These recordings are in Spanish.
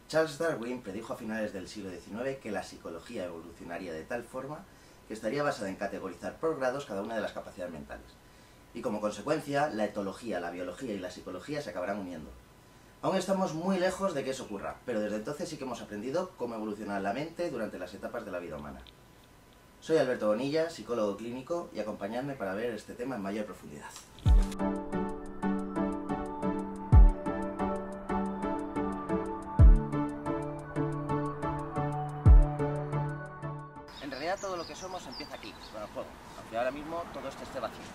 Charles Darwin predijo a finales del siglo XIX que la psicología evolucionaría de tal forma que estaría basada en categorizar por grados cada una de las capacidades mentales. Y como consecuencia, la etología, la biología y la psicología se acabarán uniendo. Aún estamos muy lejos de que eso ocurra, pero desde entonces sí que hemos aprendido cómo evoluciona la mente durante las etapas de la vida humana. Soy Alberto Bonilla, psicólogo clínico, y acompañadme para ver este tema en mayor profundidad. En realidad todo lo que somos empieza aquí, con el juego, aunque ahora mismo todo esto esté vacío.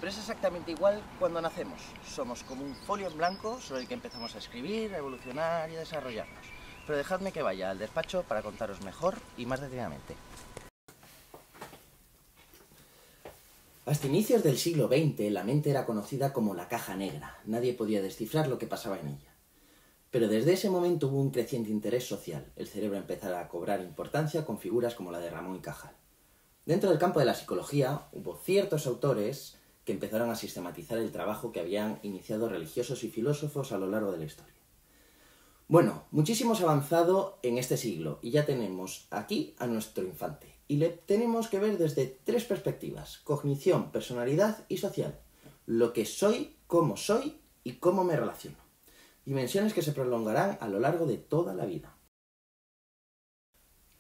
Pero es exactamente igual cuando nacemos. Somos como un folio en blanco sobre el que empezamos a escribir, a evolucionar y a desarrollarnos. Pero dejadme que vaya al despacho para contaros mejor y más detenidamente. Hasta inicios del siglo XX, la mente era conocida como la caja negra. Nadie podía descifrar lo que pasaba en ella. Pero desde ese momento hubo un creciente interés social. El cerebro empezara a cobrar importancia con figuras como la de Ramón y Cajal. Dentro del campo de la psicología, hubo ciertos autores que empezaron a sistematizar el trabajo que habían iniciado religiosos y filósofos a lo largo de la historia. Bueno, muchísimo se ha avanzado en este siglo y ya tenemos aquí a nuestro infante. Y le tenemos que ver desde tres perspectivas: cognición, personalidad y social. Lo que soy y cómo me relaciono. Dimensiones que se prolongarán a lo largo de toda la vida.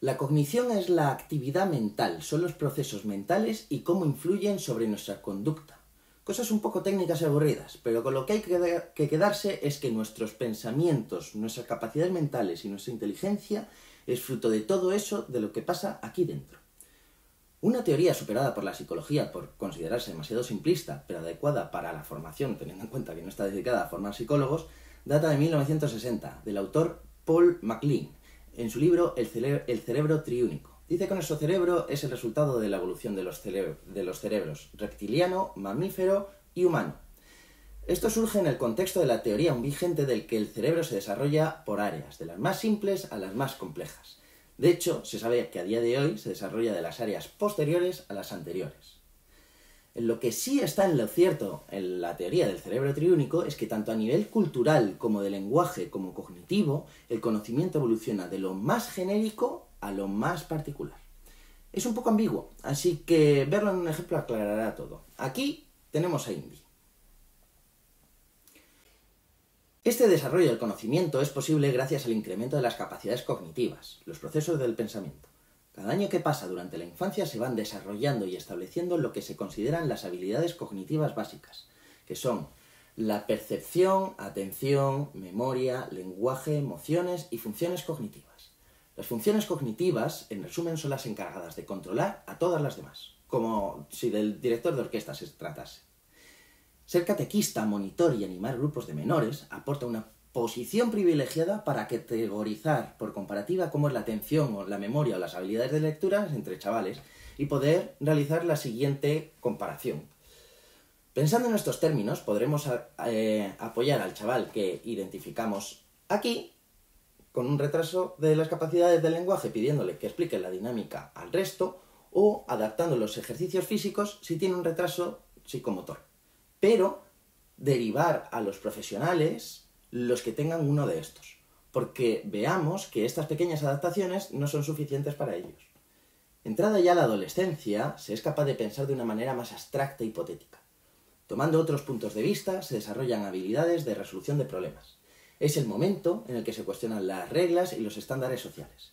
La cognición es la actividad mental, son los procesos mentales y cómo influyen sobre nuestra conducta. Cosas un poco técnicas y aburridas, pero con lo que hay que quedarse es que nuestros pensamientos, nuestras capacidades mentales y nuestra inteligencia es fruto de todo eso, de lo que pasa aquí dentro. Una teoría superada por la psicología por considerarse demasiado simplista, pero adecuada para la formación, teniendo en cuenta que no está dedicada a formar psicólogos, data de 1960, del autor Paul MacLean, en su libro El cerebro triúnico. Dice que nuestro cerebro es el resultado de la evolución de los cerebros reptiliano, mamífero y humano. Esto surge en el contexto de la teoría aún vigente del que el cerebro se desarrolla por áreas, de las más simples a las más complejas. De hecho, se sabe que a día de hoy se desarrolla de las áreas posteriores a las anteriores. En lo que sí está en lo cierto en la teoría del cerebro triúnico es que tanto a nivel cultural como de lenguaje como cognitivo, el conocimiento evoluciona de lo más genérico a lo más particular. Es un poco ambiguo, así que verlo en un ejemplo aclarará todo. Aquí tenemos a Indy. Este desarrollo del conocimiento es posible gracias al incremento de las capacidades cognitivas, los procesos del pensamiento. Cada año que pasa durante la infancia se van desarrollando y estableciendo lo que se consideran las habilidades cognitivas básicas, que son la percepción, atención, memoria, lenguaje, emociones y funciones cognitivas. Las funciones cognitivas, en resumen, son las encargadas de controlar a todas las demás, como si del director de orquesta se tratase. Ser catequista, monitor y animar grupos de menores aporta una posición privilegiada para categorizar por comparativa cómo es la atención o la memoria o las habilidades de lectura entre chavales y poder realizar la siguiente comparación. Pensando en estos términos, podremos apoyar al chaval que identificamos aquí con un retraso de las capacidades del lenguaje pidiéndole que explique la dinámica al resto o adaptando los ejercicios físicos si tiene un retraso psicomotor. Pero derivar a los profesionales los que tengan uno de estos, porque veamos que estas pequeñas adaptaciones no son suficientes para ellos. Entrada ya la adolescencia, se es capaz de pensar de una manera más abstracta y hipotética. Tomando otros puntos de vista, se desarrollan habilidades de resolución de problemas. Es el momento en el que se cuestionan las reglas y los estándares sociales.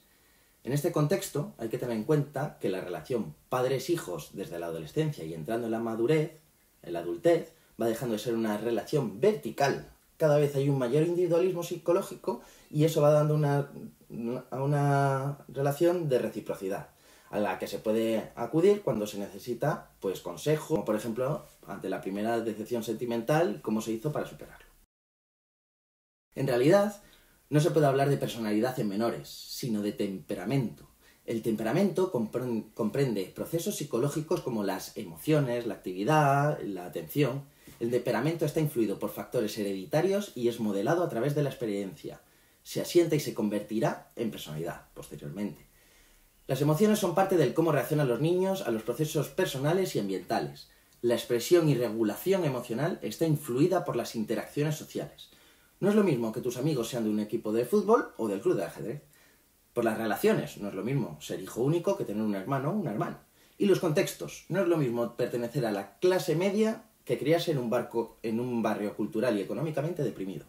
En este contexto, hay que tener en cuenta que la relación padres-hijos desde la adolescencia y entrando en la madurez, en la adultez, va dejando de ser una relación vertical. Cada vez hay un mayor individualismo psicológico y eso va dando a una relación de reciprocidad, a la que se puede acudir cuando se necesita consejo, como por ejemplo ante la primera decepción sentimental, cómo se hizo para superarlo. En realidad, no se puede hablar de personalidad en menores, sino de temperamento. El temperamento comprende procesos psicológicos como las emociones, la actividad, la atención. El temperamento está influido por factores hereditarios y es modelado a través de la experiencia. Se asienta y se convertirá en personalidad posteriormente. Las emociones son parte del cómo reaccionan los niños a los procesos personales y ambientales. La expresión y regulación emocional está influida por las interacciones sociales. No es lo mismo que tus amigos sean de un equipo de fútbol o del club de ajedrez. Por las relaciones, no es lo mismo ser hijo único que tener un hermano o una hermana. Y los contextos, no es lo mismo pertenecer a la clase media que criarse en un barrio cultural y económicamente deprimido.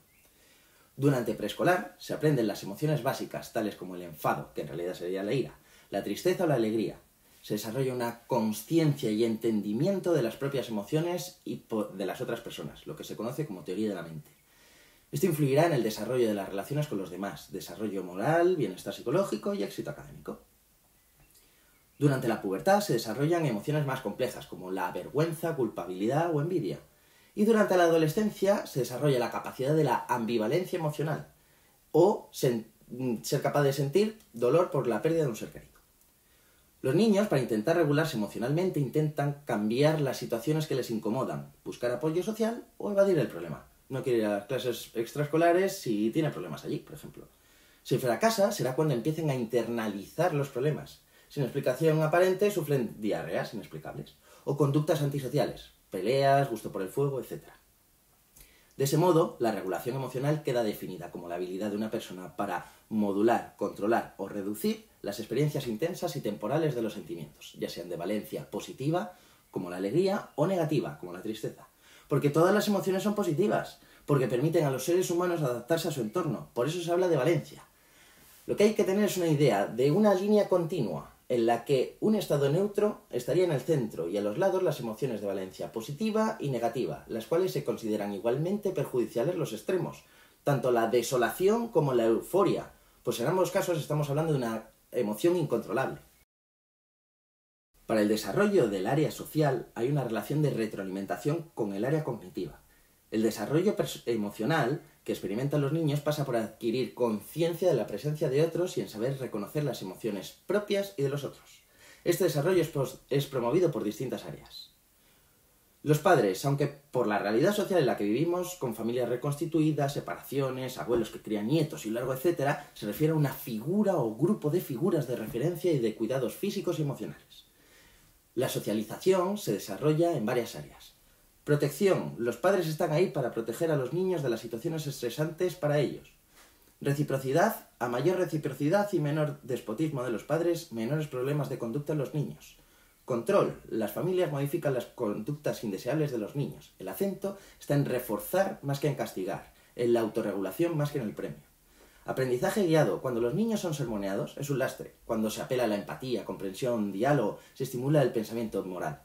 Durante preescolar se aprenden las emociones básicas, tales como el enfado, que en realidad sería la ira, la tristeza o la alegría. Se desarrolla una consciencia y entendimiento de las propias emociones y de las otras personas, lo que se conoce como teoría de la mente. Esto influirá en el desarrollo de las relaciones con los demás, desarrollo moral, bienestar psicológico y éxito académico. Durante la pubertad se desarrollan emociones más complejas, como la vergüenza, culpabilidad o envidia. Y durante la adolescencia se desarrolla la capacidad de la ambivalencia emocional, o ser capaz de sentir dolor por la pérdida de un ser querido. Los niños, para intentar regularse emocionalmente, intentan cambiar las situaciones que les incomodan, buscar apoyo social o evadir el problema. No quiere ir a las clases extraescolares si tiene problemas allí, por ejemplo. Si fracasa, será cuando empiecen a internalizar los problemas. Sin explicación aparente, sufren diarreas inexplicables o conductas antisociales, peleas, gusto por el fuego, etc. De ese modo, la regulación emocional queda definida como la habilidad de una persona para modular, controlar o reducir las experiencias intensas y temporales de los sentimientos, ya sean de valencia positiva, como la alegría, o negativa, como la tristeza. Porque todas las emociones son positivas, porque permiten a los seres humanos adaptarse a su entorno. Por eso se habla de valencia. Lo que hay que tener es una idea de una línea continua, en la que un estado neutro estaría en el centro y a los lados las emociones de valencia positiva y negativa, las cuales se consideran igualmente perjudiciales los extremos, tanto la desolación como la euforia, pues en ambos casos estamos hablando de una emoción incontrolable. Para el desarrollo del área social hay una relación de retroalimentación con el área cognitiva. El desarrollo emocional que experimentan los niños pasa por adquirir conciencia de la presencia de otros y en saber reconocer las emociones propias y de los otros. Este desarrollo es promovido por distintas áreas. Los padres, aunque por la realidad social en la que vivimos, con familias reconstituidas, separaciones, abuelos que crían nietos y largo etcétera, se refiere a una figura o grupo de figuras de referencia y de cuidados físicos y emocionales. La socialización se desarrolla en varias áreas. Protección. Los padres están ahí para proteger a los niños de las situaciones estresantes para ellos. Reciprocidad. A mayor reciprocidad y menor despotismo de los padres, menores problemas de conducta en los niños. Control. Las familias modifican las conductas indeseables de los niños. El acento está en reforzar más que en castigar, en la autorregulación más que en el premio. Aprendizaje guiado. Cuando los niños son sermoneados, es un lastre. Cuando se apela a la empatía, comprensión, diálogo, se estimula el pensamiento moral.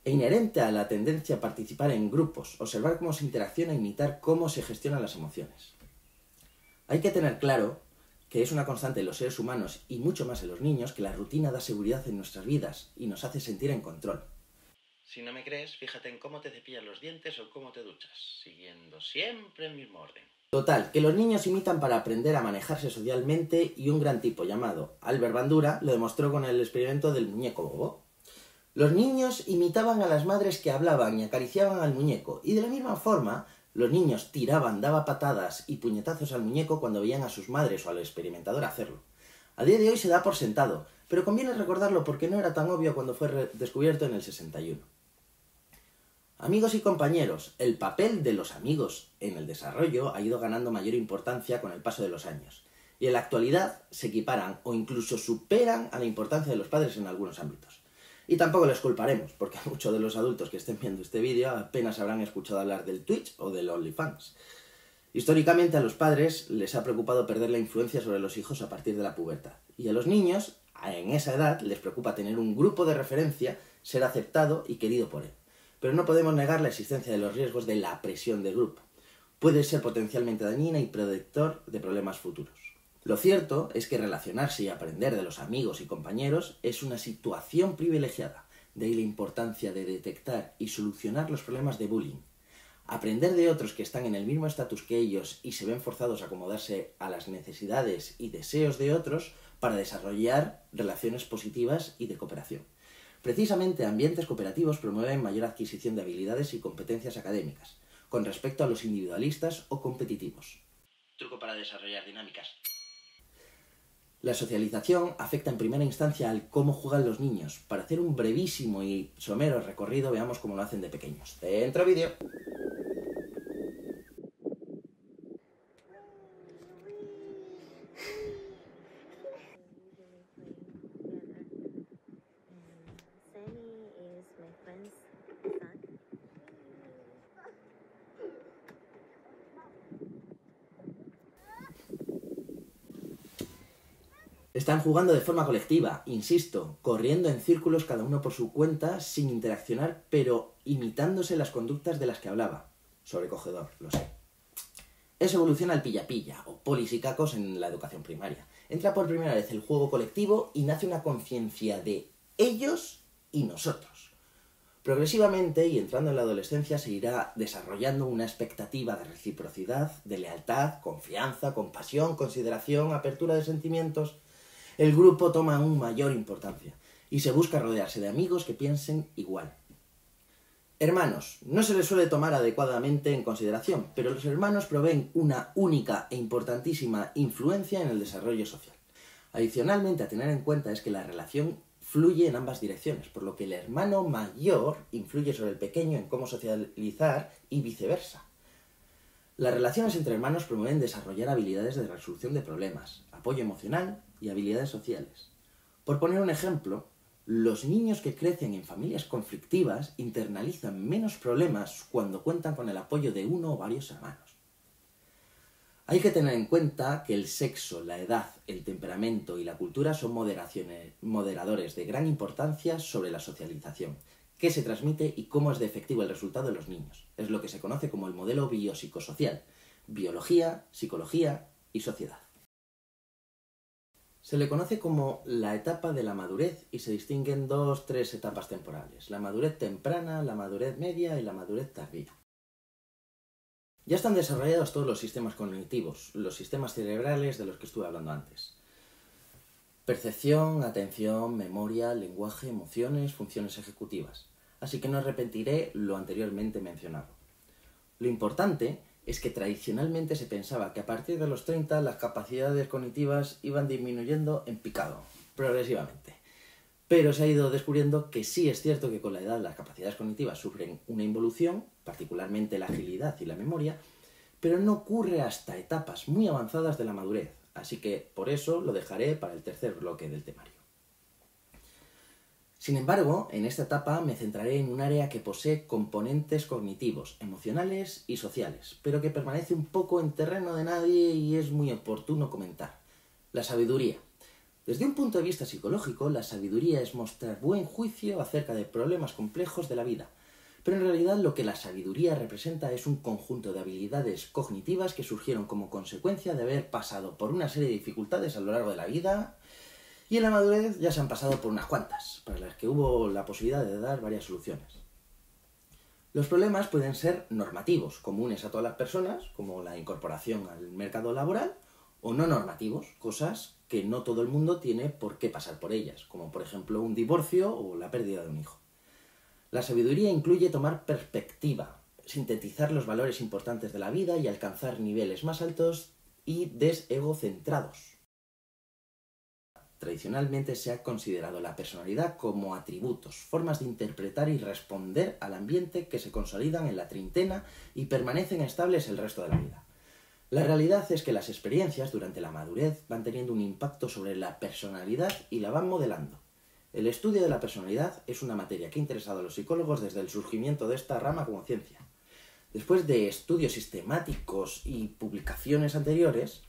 E inherente a la tendencia a participar en grupos, observar cómo se interacciona e imitar cómo se gestionan las emociones. Hay que tener claro que es una constante en los seres humanos y mucho más en los niños que la rutina da seguridad en nuestras vidas y nos hace sentir en control. Si no me crees, fíjate en cómo te cepillas los dientes o cómo te duchas, siguiendo siempre el mismo orden. Total, que los niños imitan para aprender a manejarse socialmente y un gran tipo llamado Albert Bandura lo demostró con el experimento del muñeco bobo. Los niños imitaban a las madres que hablaban y acariciaban al muñeco, y de la misma forma, los niños tiraban, daban patadas y puñetazos al muñeco cuando veían a sus madres o al experimentador hacerlo. A día de hoy se da por sentado, pero conviene recordarlo porque no era tan obvio cuando fue descubierto en el 61. Amigos y compañeros, el papel de los amigos en el desarrollo ha ido ganando mayor importancia con el paso de los años, y en la actualidad se equiparan o incluso superan a la importancia de los padres en algunos ámbitos. Y tampoco les culparemos, porque muchos de los adultos que estén viendo este vídeo apenas habrán escuchado hablar del Twitch o del OnlyFans. Históricamente a los padres les ha preocupado perder la influencia sobre los hijos a partir de la pubertad. Y a los niños, en esa edad, les preocupa tener un grupo de referencia, ser aceptado y querido por él. Pero no podemos negar la existencia de los riesgos de la presión de grupo. Puede ser potencialmente dañina y predictor de problemas futuros. Lo cierto es que relacionarse y aprender de los amigos y compañeros es una situación privilegiada, de ahí la importancia de detectar y solucionar los problemas de bullying. Aprender de otros que están en el mismo estatus que ellos y se ven forzados a acomodarse a las necesidades y deseos de otros para desarrollar relaciones positivas y de cooperación. Precisamente ambientes cooperativos promueven mayor adquisición de habilidades y competencias académicas, con respecto a los individualistas o competitivos. Truco para desarrollar dinámicas. La socialización afecta en primera instancia al cómo juegan los niños. Para hacer un brevísimo y somero recorrido, veamos cómo lo hacen de pequeños. ¡Dentro vídeo! Están jugando de forma colectiva, insisto, corriendo en círculos cada uno por su cuenta, sin interaccionar, pero imitándose las conductas de las que hablaba. Sobrecogedor, lo sé. Eso evoluciona al pilla-pilla, o polis y cacos en la educación primaria. Entra por primera vez el juego colectivo y nace una conciencia de ellos y nosotros. Progresivamente, y entrando en la adolescencia, se irá desarrollando una expectativa de reciprocidad, de lealtad, confianza, compasión, consideración, apertura de sentimientos. El grupo toma aún mayor importancia y se busca rodearse de amigos que piensen igual. Hermanos, no se les suele tomar adecuadamente en consideración, pero los hermanos proveen una única e importantísima influencia en el desarrollo social. Adicionalmente, a tener en cuenta es que la relación fluye en ambas direcciones, por lo que el hermano mayor influye sobre el pequeño en cómo socializar y viceversa. Las relaciones entre hermanos promueven desarrollar habilidades de resolución de problemas, apoyo emocional y habilidades sociales. Por poner un ejemplo, los niños que crecen en familias conflictivas internalizan menos problemas cuando cuentan con el apoyo de uno o varios hermanos. Hay que tener en cuenta que el sexo, la edad, el temperamento y la cultura son moderadores de gran importancia sobre la socialización, qué se transmite y cómo es de efectivo el resultado de los niños. Es lo que se conoce como el modelo biopsicosocial: biología, psicología y sociedad. Se le conoce como la etapa de la madurez y se distinguen tres etapas temporales: la madurez temprana, la madurez media y la madurez tardía. Ya están desarrollados todos los sistemas cognitivos, los sistemas cerebrales de los que estuve hablando antes. Percepción, atención, memoria, lenguaje, emociones, funciones ejecutivas. Así que no repetiré lo anteriormente mencionado. Lo importante es que tradicionalmente se pensaba que a partir de los 30 las capacidades cognitivas iban disminuyendo en picado, progresivamente. Pero se ha ido descubriendo que sí es cierto que con la edad las capacidades cognitivas sufren una involución, particularmente la agilidad y la memoria, pero no ocurre hasta etapas muy avanzadas de la madurez, así que por eso lo dejaré para el tercer bloque del temario. Sin embargo, en esta etapa me centraré en un área que posee componentes cognitivos, emocionales y sociales, pero que permanece un poco en terreno de nadie y es muy oportuno comentar: la sabiduría. Desde un punto de vista psicológico, la sabiduría es mostrar buen juicio acerca de problemas complejos de la vida, pero en realidad lo que la sabiduría representa es un conjunto de habilidades cognitivas que surgieron como consecuencia de haber pasado por una serie de dificultades a lo largo de la vida. Y en la madurez ya se han pasado por unas cuantas, para las que hubo la posibilidad de dar varias soluciones. Los problemas pueden ser normativos, comunes a todas las personas, como la incorporación al mercado laboral, o no normativos, cosas que no todo el mundo tiene por qué pasar por ellas, como por ejemplo un divorcio o la pérdida de un hijo. La sabiduría incluye tomar perspectiva, sintetizar los valores importantes de la vida y alcanzar niveles más altos y desegocentrados. Tradicionalmente se ha considerado la personalidad como atributos, formas de interpretar y responder al ambiente que se consolidan en la treintena y permanecen estables el resto de la vida. La realidad es que las experiencias durante la madurez van teniendo un impacto sobre la personalidad y la van modelando. El estudio de la personalidad es una materia que ha interesado a los psicólogos desde el surgimiento de esta rama como ciencia. Después de estudios sistemáticos y publicaciones anteriores,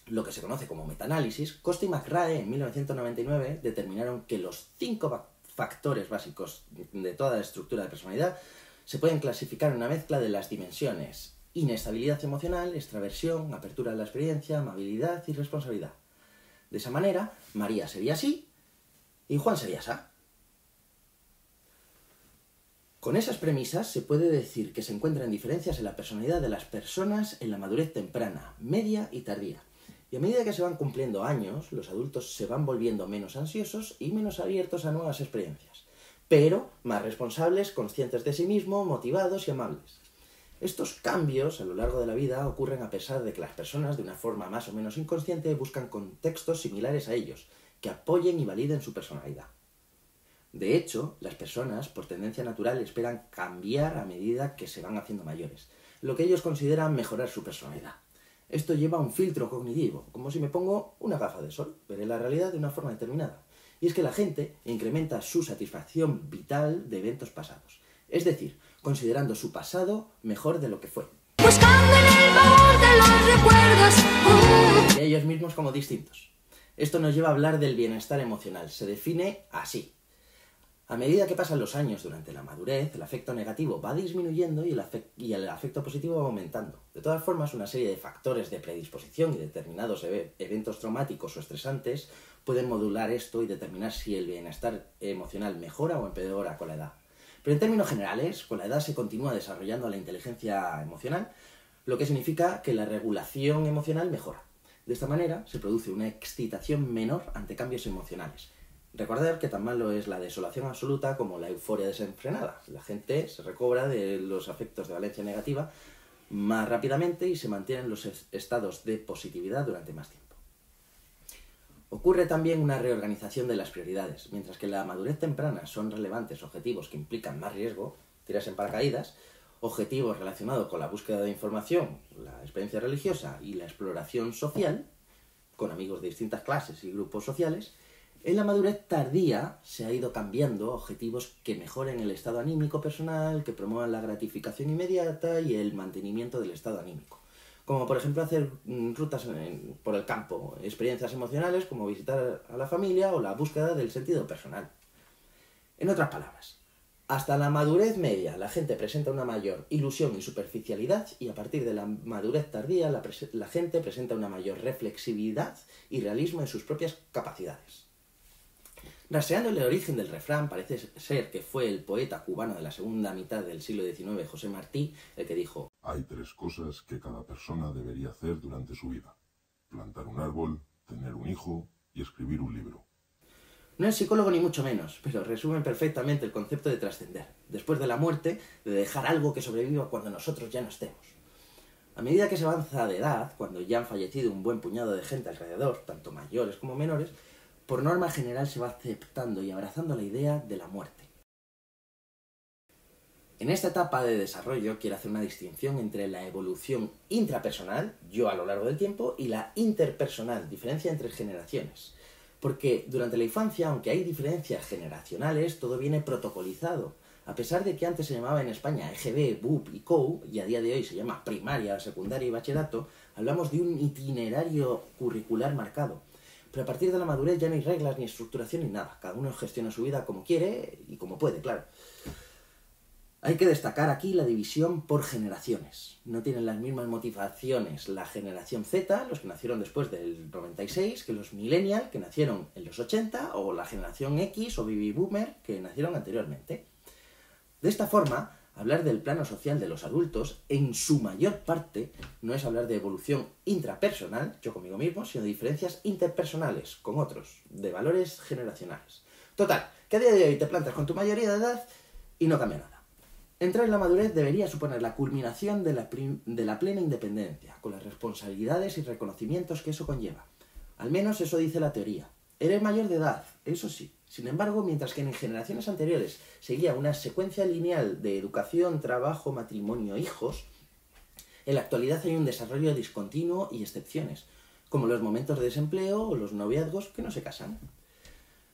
lo que se conoce como metaanálisis, Costa y McRae en 1999 determinaron que los 5 factores básicos de toda la estructura de personalidad se pueden clasificar en una mezcla de las dimensiones: inestabilidad emocional, extraversión, apertura a la experiencia, amabilidad y responsabilidad. De esa manera, María sería así y Juan sería asá. Con esas premisas se puede decir que se encuentran diferencias en la personalidad de las personas en la madurez temprana, media y tardía. Y a medida que se van cumpliendo años, los adultos se van volviendo menos ansiosos y menos abiertos a nuevas experiencias, pero más responsables, conscientes de sí mismos, motivados y amables. Estos cambios a lo largo de la vida ocurren a pesar de que las personas, de una forma más o menos inconsciente, buscan contextos similares a ellos, que apoyen y validen su personalidad. De hecho, las personas, por tendencia natural, esperan cambiar a medida que se van haciendo mayores, lo que ellos consideran mejorar su personalidad. Esto lleva a un filtro cognitivo, como si me pongo una gafa de sol, veré la realidad de una forma determinada. Y es que la gente incrementa su satisfacción vital de eventos pasados, es decir, considerando su pasado mejor de lo que fue. Buscando en el baúl de los recuerdos. Y a ellos mismos como distintos. Esto nos lleva a hablar del bienestar emocional. Se define así. A medida que pasan los años durante la madurez, el afecto negativo va disminuyendo y el afecto positivo va aumentando. De todas formas, una serie de factores de predisposición y determinados eventos traumáticos o estresantes pueden modular esto y determinar si el bienestar emocional mejora o empeora con la edad. Pero en términos generales, con la edad se continúa desarrollando la inteligencia emocional, lo que significa que la regulación emocional mejora. De esta manera se produce una excitación menor ante cambios emocionales. Recordar que tan malo es la desolación absoluta como la euforia desenfrenada. La gente se recobra de los afectos de valencia negativa más rápidamente y se mantienen los estados de positividad durante más tiempo. Ocurre también una reorganización de las prioridades. Mientras que en la madurez temprana son relevantes objetivos que implican más riesgo, tirarse en paracaídas, objetivos relacionados con la búsqueda de información, la experiencia religiosa y la exploración social, con amigos de distintas clases y grupos sociales, en la madurez tardía se ha ido cambiando a objetivos que mejoren el estado anímico personal, que promuevan la gratificación inmediata y el mantenimiento del estado anímico. Como por ejemplo hacer rutas por el campo, experiencias emocionales como visitar a la familia o la búsqueda del sentido personal. En otras palabras, hasta la madurez media la gente presenta una mayor ilusión y superficialidad y a partir de la madurez tardía la gente presenta una mayor reflexividad y realismo en sus propias capacidades. Rastreando el origen del refrán, parece ser que fue el poeta cubano de la segunda mitad del siglo XIX, José Martí, el que dijo: hay 3 cosas que cada persona debería hacer durante su vida: plantar un árbol, tener un hijo y escribir un libro. No es psicólogo ni mucho menos, pero resume perfectamente el concepto de trascender, después de la muerte, de dejar algo que sobreviva cuando nosotros ya no estemos. A medida que se avanza de edad, cuando ya han fallecido un buen puñado de gente alrededor, tanto mayores como menores, por norma general se va aceptando y abrazando la idea de la muerte. En esta etapa de desarrollo quiero hacer una distinción entre la evolución intrapersonal, yo a lo largo del tiempo, y la interpersonal, diferencia entre generaciones. Porque durante la infancia, aunque hay diferencias generacionales, todo viene protocolizado. A pesar de que antes se llamaba en España EGB, BUP y COU, y a día de hoy se llama primaria, secundaria y bachillerato, hablamos de un itinerario curricular marcado. Pero a partir de la madurez ya no hay reglas ni estructuración ni nada. Cada uno gestiona su vida como quiere y como puede, claro. Hay que destacar aquí la división por generaciones. No tienen las mismas motivaciones la generación Z, los que nacieron después del 96, que los millennials, que nacieron en los 80, o la generación X o baby boomer, que nacieron anteriormente. De esta forma, hablar del plano social de los adultos, en su mayor parte, no es hablar de evolución intrapersonal, yo conmigo mismo, sino de diferencias interpersonales con otros, de valores generacionales. Total, que a día de hoy te plantas con tu mayoría de edad y no cambia nada. Entrar en la madurez debería suponer la culminación de la plena independencia, con las responsabilidades y reconocimientos que eso conlleva. Al menos eso dice la teoría. Eres mayor de edad, eso sí. Sin embargo, mientras que en generaciones anteriores seguía una secuencia lineal de educación, trabajo, matrimonio, hijos, en la actualidad hay un desarrollo discontinuo y excepciones, como los momentos de desempleo o los noviazgos que no se casan.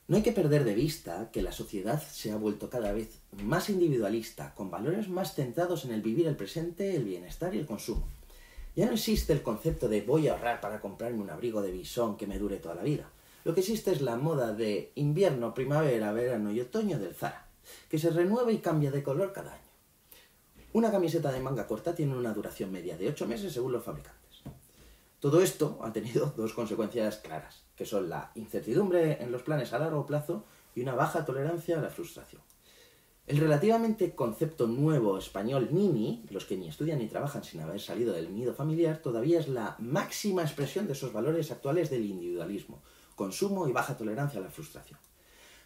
No hay que perder de vista que la sociedad se ha vuelto cada vez más individualista, con valores más centrados en el vivir el presente, el bienestar y el consumo. Ya no existe el concepto de voy a ahorrar para comprarme un abrigo de visón que me dure toda la vida. Lo que existe es la moda de invierno, primavera, verano y otoño del Zara, que se renueva y cambia de color cada año. Una camiseta de manga corta tiene una duración media de 8 meses según los fabricantes. Todo esto ha tenido 2 consecuencias claras, que son la incertidumbre en los planes a largo plazo y una baja tolerancia a la frustración. El relativamente concepto nuevo español NINI, los que ni estudian ni trabajan sin haber salido del nido familiar, todavía es la máxima expresión de esos valores actuales del individualismo, consumo y baja tolerancia a la frustración.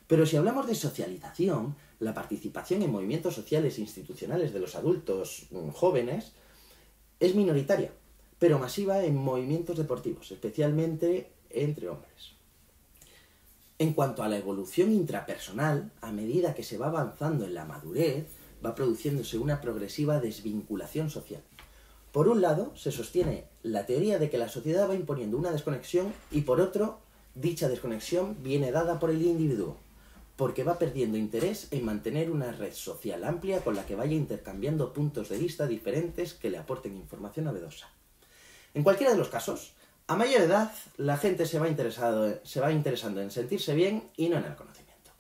Pero si hablamos de socialización, la participación en movimientos sociales e institucionales de los adultos jóvenes es minoritaria, pero masiva en movimientos deportivos, especialmente entre hombres. En cuanto a la evolución intrapersonal, a medida que se va avanzando en la madurez, va produciéndose una progresiva desvinculación social. Por un lado, se sostiene la teoría de que la sociedad va imponiendo una desconexión y por otro, dicha desconexión viene dada por el individuo, porque va perdiendo interés en mantener una red social amplia con la que vaya intercambiando puntos de vista diferentes que le aporten información novedosa. En cualquiera de los casos, A mayor edad, la gente se va interesando en sentirse bien y no en el conocimiento.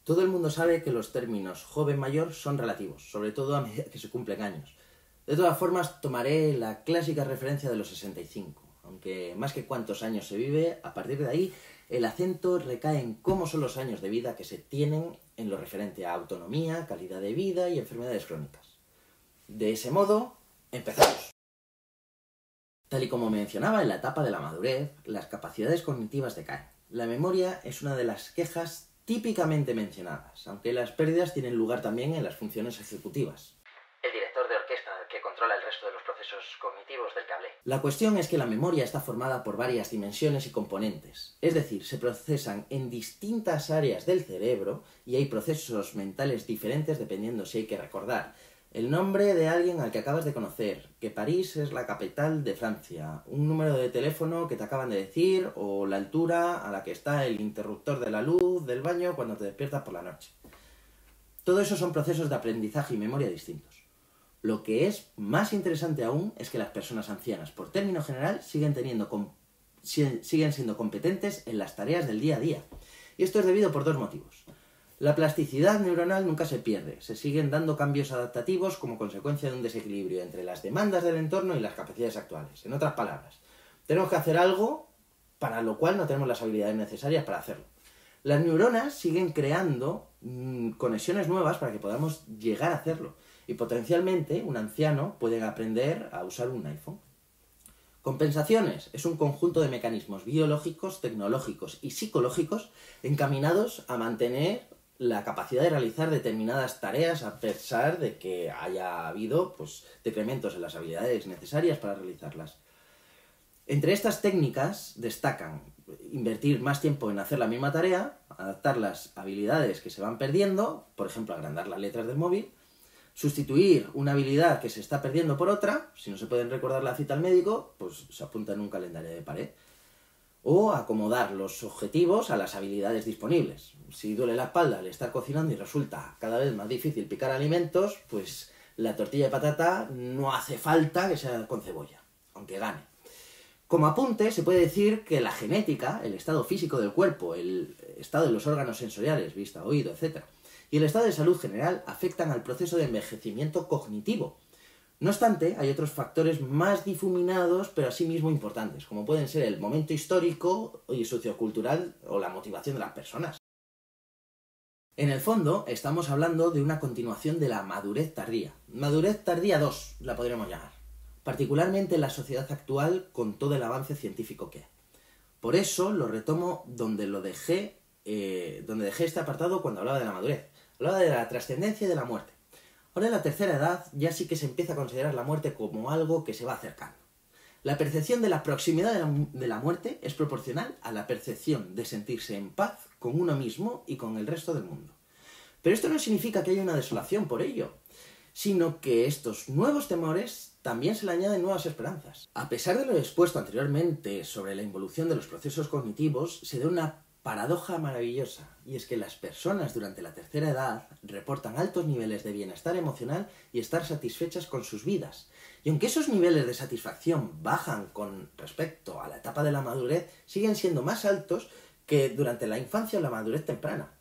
Todo el mundo sabe que los términos joven-mayor son relativos, sobre todo a medida que se cumplen años. De todas formas, tomaré la clásica referencia de los 65, aunque más que cuántos años se vive, a partir de ahí el acento recae en cómo son los años de vida que se tienen en lo referente a autonomía, calidad de vida y enfermedades crónicas. De ese modo, empezamos. Tal y como mencionaba, en la etapa de la madurez, las capacidades cognitivas decaen. La memoria es una de las quejas típicamente mencionadas, aunque las pérdidas tienen lugar también en las funciones ejecutivas. El director de orquesta que controla el resto de los procesos cognitivos del que hablé. La cuestión es que la memoria está formada por varias dimensiones y componentes, es decir, se procesan en distintas áreas del cerebro y hay procesos mentales diferentes dependiendo si hay que recordar el nombre de alguien al que acabas de conocer, que París es la capital de Francia, un número de teléfono que te acaban de decir o la altura a la que está el interruptor de la luz del baño cuando te despiertas por la noche. Todo eso son procesos de aprendizaje y memoria distintos. Lo que es más interesante aún es que las personas ancianas, por término general, siguen siendo competentes en las tareas del día a día. Y esto es debido por dos motivos. La plasticidad neuronal nunca se pierde, se siguen dando cambios adaptativos como consecuencia de un desequilibrio entre las demandas del entorno y las capacidades actuales. En otras palabras, tenemos que hacer algo para lo cual no tenemos las habilidades necesarias para hacerlo. Las neuronas siguen creando conexiones nuevas para que podamos llegar a hacerlo. Y potencialmente un anciano puede aprender a usar un iPhone. Compensaciones es un conjunto de mecanismos biológicos, tecnológicos y psicológicos encaminados a mantener la capacidad de realizar determinadas tareas a pesar de que haya habido decrementos en las habilidades necesarias para realizarlas. Entre estas técnicas destacan invertir más tiempo en hacer la misma tarea, adaptar las habilidades que se van perdiendo, por ejemplo, agrandar las letras del móvil, sustituir una habilidad que se está perdiendo por otra, si no se pueden recordar la cita al médico, pues se apunta en un calendario de pared. O acomodar los objetivos a las habilidades disponibles. Si duele la espalda al estar cocinando y resulta cada vez más difícil picar alimentos, pues la tortilla de patata no hace falta que sea con cebolla, aunque gane. Como apunte, se puede decir que la genética, el estado físico del cuerpo, el estado de los órganos sensoriales, vista, oído, etc., y el estado de salud general afectan al proceso de envejecimiento cognitivo. No obstante, hay otros factores más difuminados, pero asimismo importantes, como pueden ser el momento histórico y sociocultural o la motivación de las personas. En el fondo, estamos hablando de una continuación de la madurez tardía. Madurez tardía 2, la podríamos llamar. Particularmente en la sociedad actual con todo el avance científico que hay. Por eso lo retomo donde dejé este apartado cuando hablaba de la madurez. Hablaba de la trascendencia y de la muerte. Ahora en la tercera edad ya sí que se empieza a considerar la muerte como algo que se va acercando. La percepción de la proximidad de la muerte es proporcional a la percepción de sentirse en paz con uno mismo y con el resto del mundo. Pero esto no significa que haya una desolación por ello, sino que estos nuevos temores también se le añaden nuevas esperanzas. A pesar de lo expuesto anteriormente sobre la involución de los procesos cognitivos, se da una paradoja maravillosa, y es que las personas durante la tercera edad reportan altos niveles de bienestar emocional y estar satisfechas con sus vidas. Y aunque esos niveles de satisfacción bajan con respecto a la etapa de la madurez, siguen siendo más altos que durante la infancia o la madurez temprana.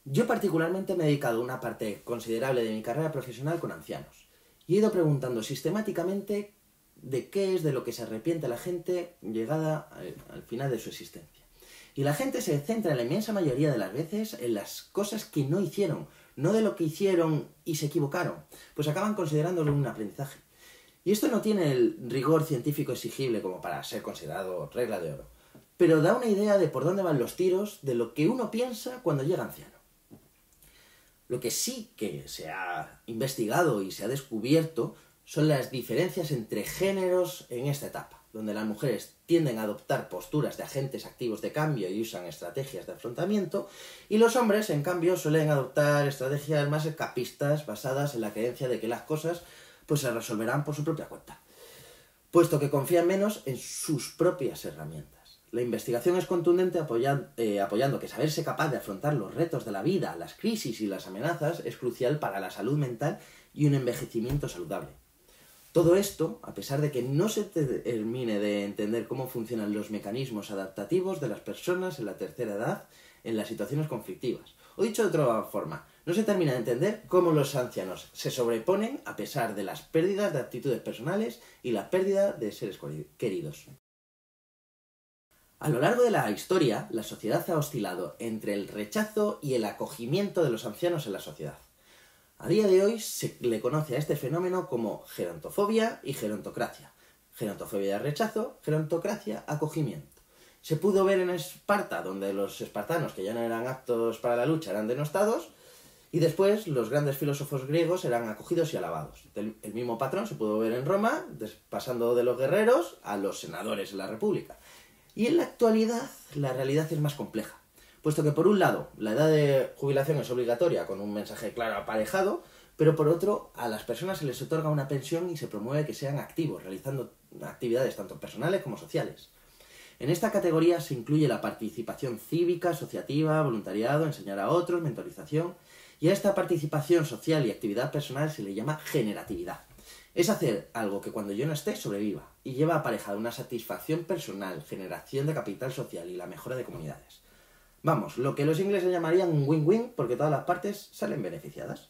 Yo particularmente me he dedicado una parte considerable de mi carrera profesional con ancianos, y he ido preguntando sistemáticamente de qué es de lo que se arrepiente la gente llegada al final de su existencia. Y la gente se centra en la inmensa mayoría de las veces en las cosas que no hicieron, no de lo que hicieron y se equivocaron, pues acaban considerándolo un aprendizaje. Y esto no tiene el rigor científico exigible como para ser considerado regla de oro, pero da una idea de por dónde van los tiros de lo que uno piensa cuando llega anciano. Lo que sí que se ha investigado y se ha descubierto son las diferencias entre géneros en esta etapa, donde las mujeres tienden a adoptar posturas de agentes activos de cambio y usan estrategias de afrontamiento, y los hombres, en cambio, suelen adoptar estrategias más escapistas basadas en la creencia de que las cosas se resolverán por su propia cuenta, puesto que confían menos en sus propias herramientas. La investigación es contundente apoyando que saberse capaz de afrontar los retos de la vida, las crisis y las amenazas es crucial para la salud mental y un envejecimiento saludable. Todo esto, a pesar de que no se termine de entender cómo funcionan los mecanismos adaptativos de las personas en la tercera edad en las situaciones conflictivas. O dicho de otra forma, no se termina de entender cómo los ancianos se sobreponen a pesar de las pérdidas de aptitudes personales y la pérdida de seres queridos. A lo largo de la historia, la sociedad ha oscilado entre el rechazo y el acogimiento de los ancianos en la sociedad. A día de hoy se le conoce a este fenómeno como gerontofobia y gerontocracia. Gerontofobia rechazo, gerontocracia acogimiento. Se pudo ver en Esparta, donde los espartanos que ya no eran aptos para la lucha eran denostados, y después los grandes filósofos griegos eran acogidos y alabados. El mismo patrón se pudo ver en Roma, pasando de los guerreros a los senadores en la República. Y en la actualidad la realidad es más compleja, puesto que por un lado la edad de jubilación es obligatoria con un mensaje claro aparejado, pero por otro a las personas se les otorga una pensión y se promueve que sean activos, realizando actividades tanto personales como sociales. En esta categoría se incluye la participación cívica, asociativa, voluntariado, enseñar a otros, mentorización, y a esta participación social y actividad personal se le llama generatividad. Es hacer algo que cuando yo no esté sobreviva y lleva aparejada una satisfacción personal, generación de capital social y la mejora de comunidades. Vamos, lo que los ingleses llamarían un win-win porque todas las partes salen beneficiadas.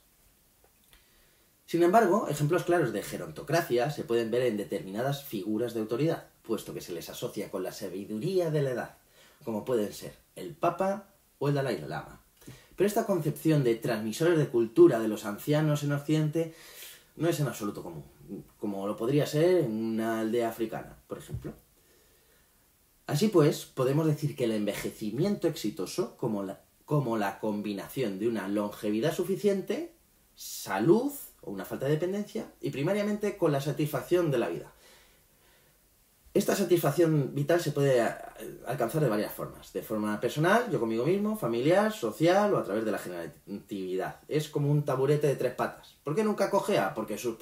Sin embargo, ejemplos claros de gerontocracia se pueden ver en determinadas figuras de autoridad, puesto que se les asocia con la sabiduría de la edad, como pueden ser el Papa o el Dalai Lama. Pero esta concepción de transmisores de cultura de los ancianos en Occidente no es en absoluto común, como lo podría ser en una aldea africana, por ejemplo. Así pues, podemos decir que el envejecimiento exitoso, como la combinación de una longevidad suficiente, salud o una falta de dependencia, y primariamente con la satisfacción de la vida. Esta satisfacción vital se puede alcanzar de varias formas. De forma personal, yo conmigo mismo, familiar, social o a través de la generatividad. Es como un taburete de 3 patas. ¿Por qué nunca cojea? Porque sus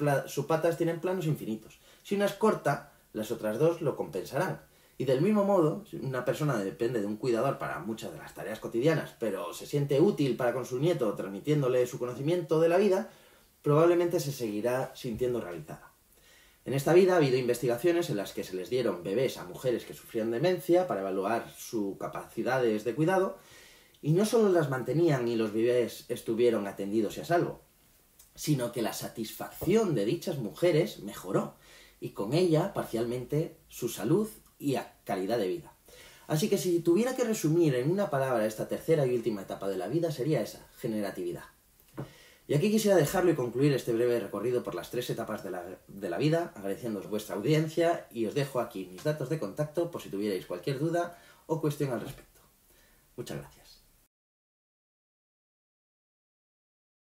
patas tienen planos infinitos. Si una es corta, las otras 2 lo compensarán. Y del mismo modo, si una persona depende de un cuidador para muchas de las tareas cotidianas, pero se siente útil para con su nieto transmitiéndole su conocimiento de la vida, probablemente se seguirá sintiendo realizada. En esta vida ha habido investigaciones en las que se les dieron bebés a mujeres que sufrían demencia para evaluar sus capacidades de cuidado, y no solo las mantenían y los bebés estuvieron atendidos y a salvo, sino que la satisfacción de dichas mujeres mejoró, y con ella parcialmente su salud y calidad de vida. Así que si tuviera que resumir en una palabra esta tercera y última etapa de la vida sería esa, generatividad. Y aquí quisiera dejarlo y concluir este breve recorrido por las 3 etapas de la vida, agradeciéndoos vuestra audiencia, y os dejo aquí mis datos de contacto por si tuvierais cualquier duda o cuestión al respecto. Muchas gracias.